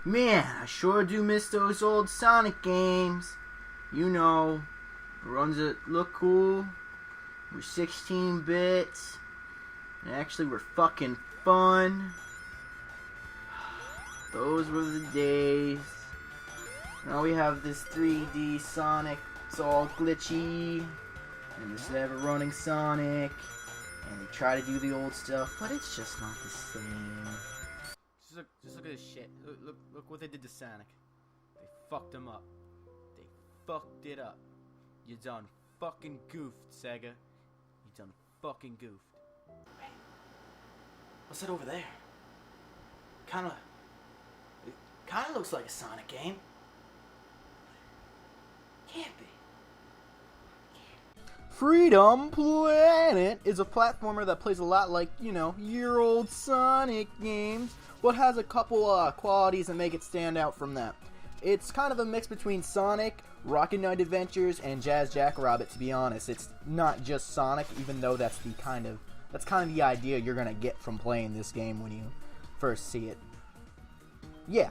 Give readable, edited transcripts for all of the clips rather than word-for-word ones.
Man, I sure do miss those old Sonic games. You know, the ones that look cool, were 16 bits, and actually were fucking fun. Those were the days. Now we have this 3D Sonic, it's all glitchy, and this never running Sonic, and they try to do the old stuff, but it's just not the same. Just look at this shit. Look what they did to Sonic. They fucked him up. They fucked it up. You done fucking goofed, Sega. You done fucking goofed. Hey, what's that over there? It kinda looks like a Sonic game. Can't be. Freedom Planet is a platformer that plays a lot like, year-old Sonic games, but has a couple qualities that make it stand out from that. It's kind of a mix between Sonic, Rocket Knight Adventures, and Jazz Jackrabbit, to be honest. It's not just Sonic, even though that's kind of the idea you're gonna get from playing this game when you first see it. Yeah.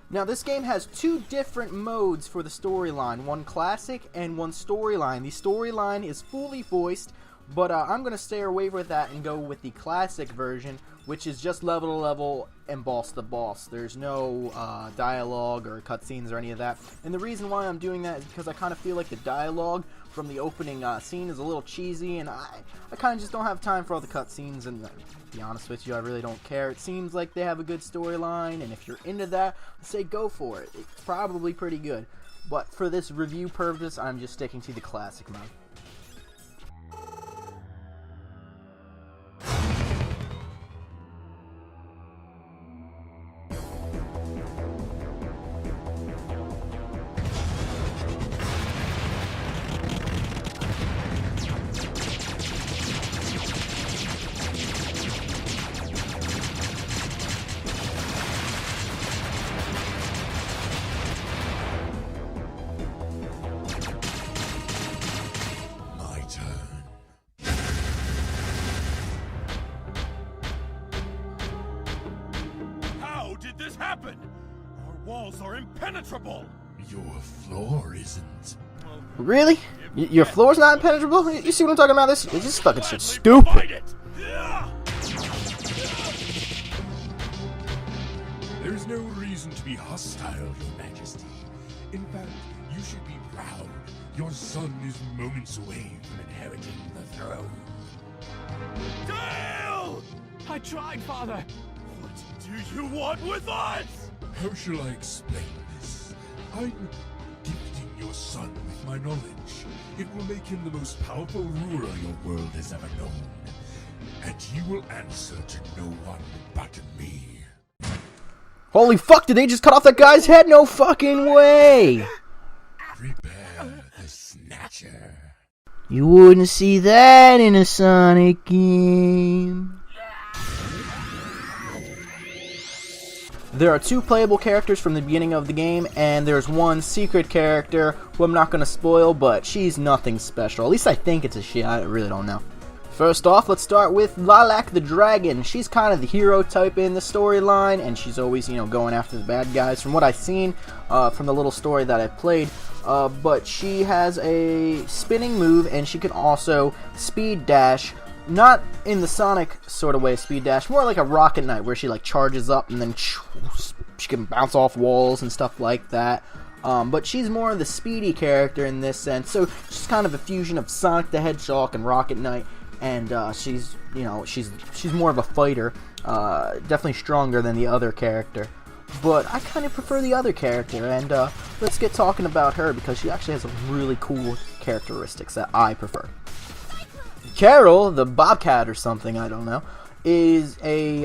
Now, this game has two different modes for the storyline, one classic and one storyline. The storyline is fully voiced, but I'm going to stay away with that and go with the classic version, which is just level to level and boss to boss. There's no dialogue or cutscenes or any of that. And the reason why I'm doing that is because I kind of feel like the dialogue from the opening scene is a little cheesy, and I kind of just don't have time for all the cutscenes, and to be honest with you, I really don't care. It seems like they have a good storyline, and if you're into that, I say go for it. It's probably pretty good. But for this review purpose, I'm just sticking to the classic mode. Happen? Our walls are impenetrable. Your floor isn't. Really? Your floor's not impenetrable? You see what I'm talking about? This fucking shit's stupid. There's no reason to be hostile, Your Majesty. In fact, you should be proud. Your son is moments away from inheriting the throne. Dale! I tried, Father. What do you want with us? How shall I explain this? I'm gifting your son with my knowledge. It will make him the most powerful ruler your world has ever known. And he will answer to no one but me. Holy fuck, did they just cut off that guy's head? No fucking way! Prepare the Snatcher. You wouldn't see that in a Sonic game. There are two playable characters from the beginning of the game, and there's one secret character who I'm not going to spoil, but she's nothing special. At least I think it's a she. I really don't know. First off, let's start with Lilac the Dragon. She's kind of the hero type in the storyline, and she's always, going after the bad guys, from what I've seen from the little story that I've played. But she has a spinning move, and she can also speed dash. Not in the Sonic sort of way, speed dash, more like a Rocket Knight, where she charges up and then she can bounce off walls and stuff like that. But she's more of the speedy character in this sense, so she's kind of a fusion of Sonic the Hedgehog and Rocket Knight, and she's more of a fighter, definitely stronger than the other character. But I kind of prefer the other character, and let's get talking about her because she actually has some really cool characteristics that I prefer. Carol, the Bobcat or something, I don't know, is a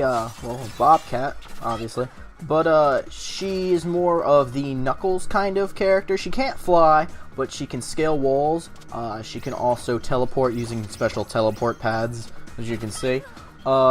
Bobcat, obviously, but she is more of the Knuckles kind of character. She can't fly, but she can scale walls. She can also teleport using special teleport pads, as you can see.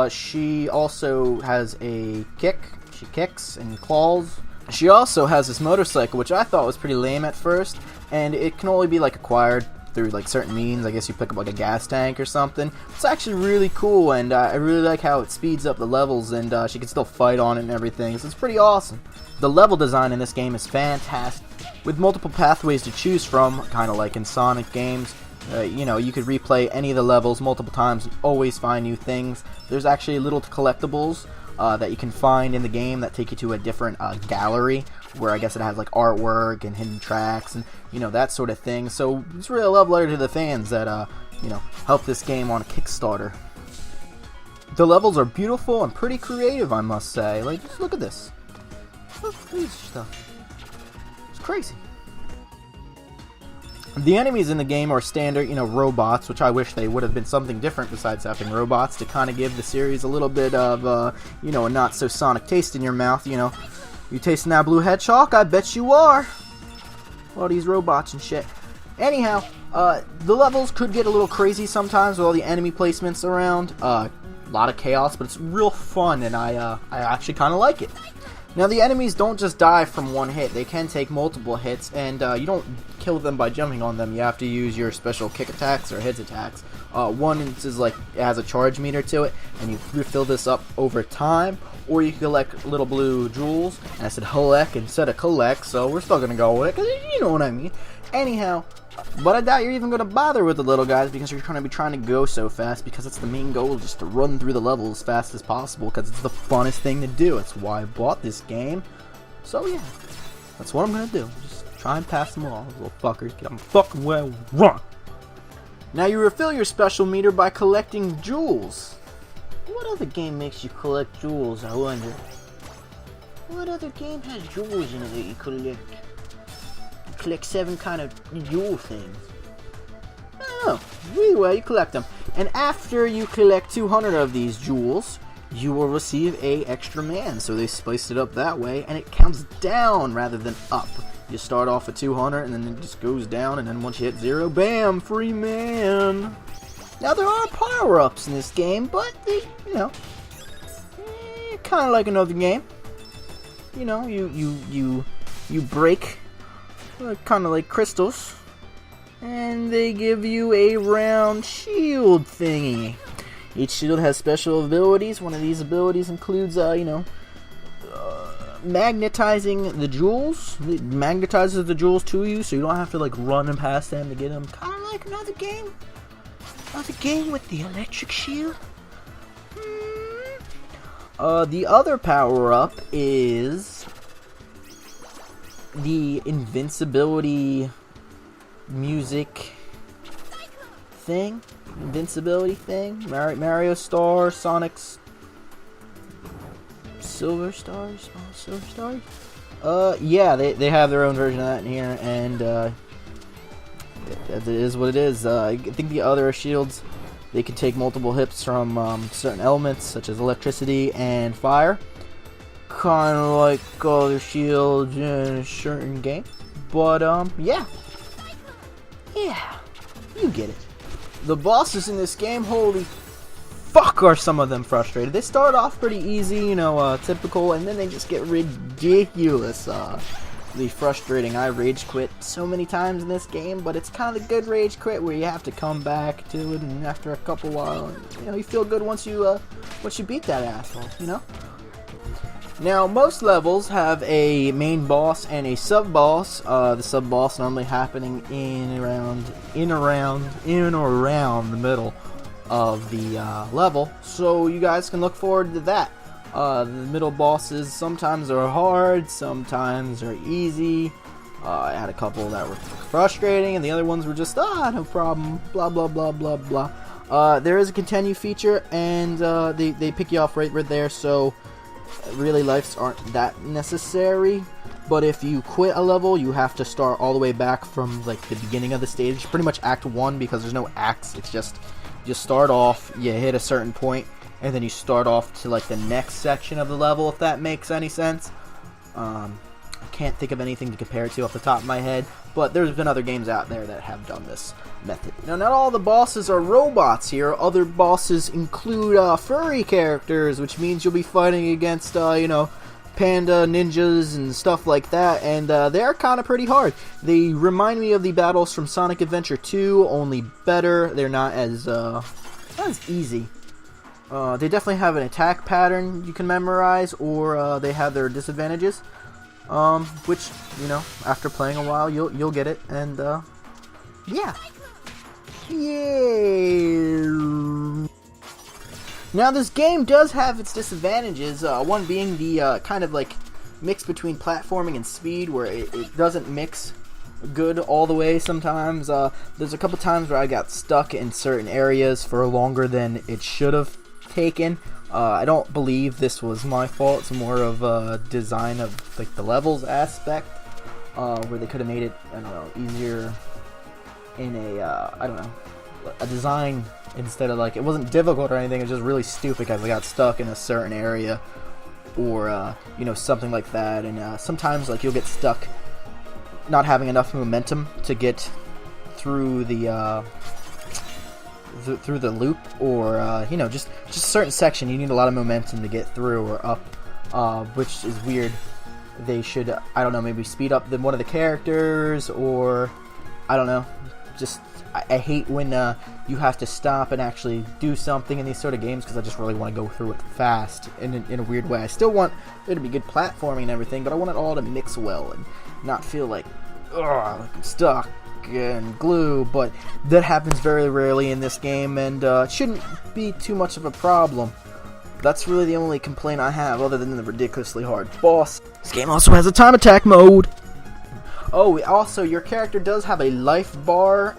She also has a kick. She kicks and claws. She also has this motorcycle, which I thought was pretty lame at first, and it can only be acquired through like certain means. I guess you pick up like a gas tank or something. It's actually really cool, and I really like how it speeds up the levels, and she can still fight on it and everything, so it's pretty awesome. The level design in this game is fantastic, with multiple pathways to choose from, kind of like in Sonic games. You know, you could replay any of the levels multiple times and always find new things. There's actually little collectibles that you can find in the game that take you to a different gallery, where I guess it has like artwork and hidden tracks and, you know, that sort of thing. So it's really a love letter to the fans that, you know, helped this game on a Kickstarter. The levels are beautiful and pretty creative, I must say. Like, just look at this. Look at this stuff. It's crazy. The enemies in the game are standard, you know, robots, which I wish they would have been something different besides having robots to kind of give the series a little bit of, you know, a not-so-Sonic taste in your mouth, you know. You tasting that blue hedgehog? I bet you are. All these robots and shit. Anyhow, the levels could get a little crazy sometimes with all the enemy placements around. A lot of chaos, but it's real fun, and I actually kind of like it. Now, the enemies don't just die from one hit. They can take multiple hits, and you don't kill them by jumping on them. You have to use your special kick attacks or hits attacks. One is like, it has a charge meter to it, and you refill this up over time, or you collect little blue jewels. And I said collect instead of collect, so we're still gonna go with it, because you know what I mean. Anyhow, but I doubt you're even gonna bother with the little guys, because you're trying to go so fast, because it's the main goal, just to run through the level as fast as possible, because it's the funnest thing to do. It's why I bought this game. So yeah, that's what I'm gonna do. Just try and pass them all, little fuckers. Get them fucking well run. Now you refill your special meter by collecting jewels. What other game makes you collect jewels, I wonder? What other game has jewels in it that you collect? Collect 7 kind of jewel things. I don't know. Either way, you collect them. And after you collect 200 of these jewels, you will receive a extra man. So they spiced it up that way, and it counts down rather than up. You start off at 200, and then it just goes down, and then once you hit 0, bam, free man. Now, there are power-ups in this game, but they, you know, kind of like another game. You know, you break kind of like crystals, and they give you a round shield thingy. Each shield has special abilities. One of these abilities includes, you know, magnetizing the jewels. It magnetizes the jewels to you, so you don't have to like run and past them to get them. Kind of like another game. Another game with the electric shield. The other power-up is the invincibility music thing. Invincibility thing. Mario Star, Sonic's Silver Stars, Silver Stars. Yeah, they have their own version of that in here, and it is what it is. I think the other shields, they can take multiple hits from certain elements such as electricity and fire. Kind of like other shields in a certain game. But, yeah. Yeah. You get it. The bosses in this game, holy fuck, are some of them frustrated. They start off pretty easy, you know, typical, and then they just get ridiculously frustrating. I rage quit so many times in this game, but it's kind of the good rage quit where you have to come back to it, and after a couple while, you know, you feel good once you beat that asshole, you know? Now, most levels have a main boss and a sub-boss. The sub-boss normally happening in or around the middle of the level, so you guys can look forward to that. The middle bosses sometimes are hard, sometimes are easy. I had a couple that were frustrating, and the other ones were just, no problem, blah, blah, blah, blah, blah. There is a continue feature, and they pick you off right there, so really lives aren't that necessary. But if you quit a level, you have to start all the way back from like the beginning of the stage, pretty much Act 1, because there's no acts. It's just you start off, you hit a certain point, and then you start off to like the next section of the level, if that makes any sense. I can't think of anything to compare it to off the top of my head, but there's been other games out there that have done this method. Now, not all the bosses are robots here. Other bosses include furry characters, which means you'll be fighting against, you know, panda ninjas and stuff like that, and they're kind of pretty hard. They remind me of the battles from Sonic Adventure 2, only better. They're not as easy. They definitely have an attack pattern you can memorize, or they have their disadvantages, which, you know, after playing a while, you'll get it, and yeah. Yeah. Now, this game does have its disadvantages, one being the kind of like mix between platforming and speed, where it doesn't mix good all the way sometimes. There's a couple times where I got stuck in certain areas for longer than it should have taken. I don't believe this was my fault. It's more of a design of like the levels aspect, where they could have made it, I don't know, easier in a, I don't know, a design instead of like, it wasn't difficult or anything, it was just really stupid because I got stuck in a certain area, or you know, something like that. And sometimes like you'll get stuck not having enough momentum to get through the through the loop, or you know, just a certain section you need a lot of momentum to get through or up, which is weird. They should, I don't know, maybe speed up one of the characters, or I don't know, just I hate when you have to stop and actually do something in these sort of games, because I just really want to go through it fast in a weird way. I still want there to be good platforming and everything, but I want it all to mix well and not feel like, ugh, like I'm stuck and glue. But that happens very rarely in this game, and it shouldn't be too much of a problem. That's really the only complaint I have, other than the ridiculously hard boss. This game also has a time attack mode. Oh, also, your character does have a life bar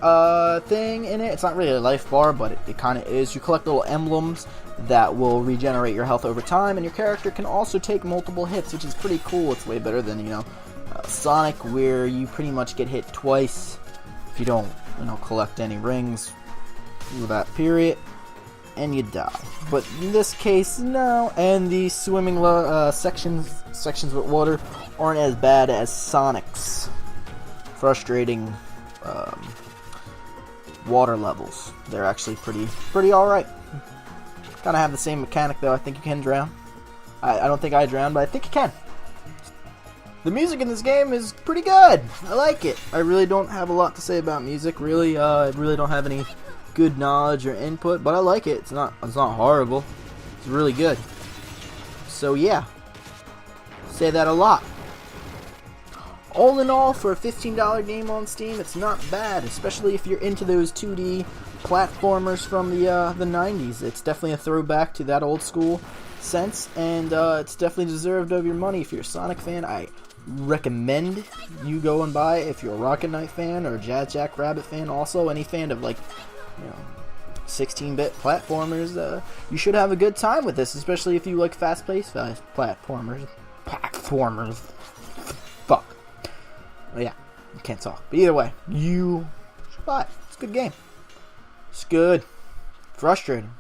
thing in it. It's not really a life bar, but it kind of is. You collect little emblems that will regenerate your health over time, and your character can also take multiple hits, which is pretty cool. It's way better than, you know, Sonic, where you pretty much get hit twice if you don't, you know, collect any rings through that period, and you die. But in this case, no. And the swimming sections with water aren't as bad as Sonic's frustrating water levels. They're actually pretty alright. Kind of have the same mechanic, though. I think you can drown. I don't think I drowned, but I think you can. The music in this game is pretty good. I like it. I really don't have a lot to say about music, really. I really don't have any good knowledge or input, but I like it. It's not horrible. It's really good. So yeah, say that a lot. All in all, for a $15 game on Steam, it's not bad, especially if you're into those 2D platformers from the 90s. It's definitely a throwback to that old school sense, and it's definitely deserved of your money. If you're a Sonic fan, I recommend you go and buy it. If you're a Rocket Knight fan or a Jazz Jackrabbit fan, also any fan of, like, you know, 16-bit platformers, you should have a good time with this, especially if you like fast-paced platformers. Fuck. Yeah, I can't talk. But either way, you should buy it. It's a good game. It's good. Frustrating.